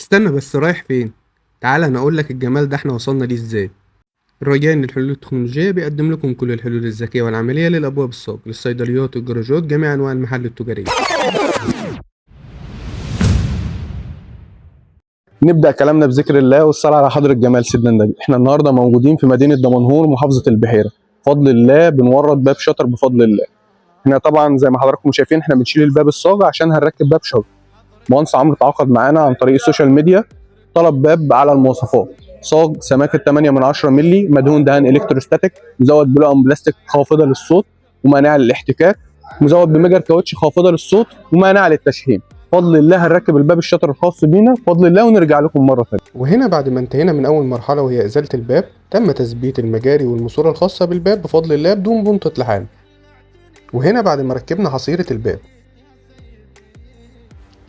استنى بس رايح فين؟ تعال انا اقول لك الجمال ده احنا وصلنا ليه ازاي. الرجاء ان الحلول التكنولوجية بيقدم لكم كل الحلول الذكية والعملية للابواب الصاج للصيدليات والجراجات جميع انواع المحال التجارية. نبدأ كلامنا بذكر الله والصلاة على حضرة جمال سيدنا النبي. احنا النهارده موجودين في مدينة دمنهور محافظة البحيرة. بفضل الله بنورد باب شطر بفضل الله. احنا طبعا زي ما حضراتكم شايفين احنا بنشيل الباب الصاج عشان هنركب باب شطر. مهندس عمرو تعاقد معانا عن طريق السوشيال ميديا، طلب باب على المواصفات. صاج سماكة 8 من 10 مللي، مدهون دهان الكتروستاتيك، مزود بلقم بلاستيك خافضة للصوت ومانعة للاحتكاك، مزود بمجر كاوتش خافضة للصوت ومانعة للتشحيم. بفضل الله هنركب الباب الشطر الخاص بينا بفضل الله ونرجع لكم مرة ثانية. وهنا بعد ما انتهينا من اول مرحلة وهي ازالة الباب، تم تثبيت المجاري والماسورة الخاصة بالباب بفضل الله بدون بنطة لحام. وهنا بعد ما ركبنا حصيرة الباب،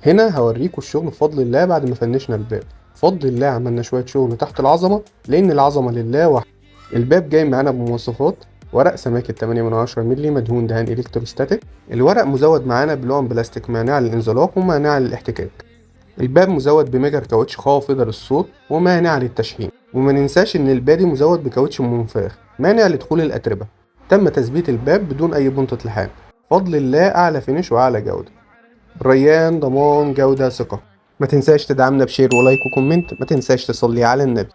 هنا هوريكم الشغل بفضل الله بعد ما فنشنا الباب. بفضل الله عملنا شوية شغل تحت العظمة لأن العظمة لله وحده. الباب جاي معانا بمواصفات: ورق سماكة 8 من 10 مللي، مدهون دهان الكتروستاتيك. الورق مزود معانا بلون بلاستيك مانعة للانزلاق ومانعة للاحتكاك. الباب مزود بمجر كاوتش خافضة للصوت ومانعة للتشحيم. وما ننساش ان البادي مزود بكاوتش منفاخ مانع لدخول الأتربة. تم تثبيت الباب بدون أي بنطة لحام. بفضل الله أعلى فينش وأعلى جودة. ريان ضمان جودة ثقة. ما تنساش تدعمنا بشير ولايك وكومنت. ما تنساش تصلي على النبي.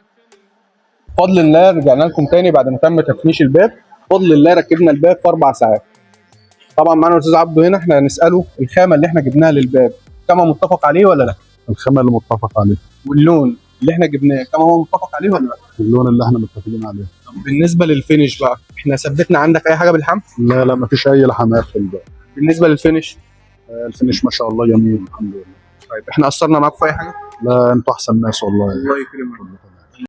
بفضل الله رجعنا لكم تاني بعد ما تم تفنيش الباب. بفضل الله ركبنا الباب في 4 ساعات. طبعا معانا الاستاذ عبده هنا، احنا هنساله الخامه اللي احنا جبناها للباب خامه متفق عليه ولا لا؟ الخامة اللي متفق عليه. واللون اللي احنا جبناه كما هو متفق عليه ولا لا؟ اللون اللي احنا متفقين عليه. طب بالنسبه للفينش بقى، احنا ثبتنا عندك اي حاجه بالحمل؟ لا لا، مفيش أي لحمات في الباب. بالنسبه للفينش، الفينش ما شاء الله جميل الحمد لله. طيب احنا قصرنا معاكم في اي حاجه؟ لا، انتوا أحسن ناس والله. الله يكرمك.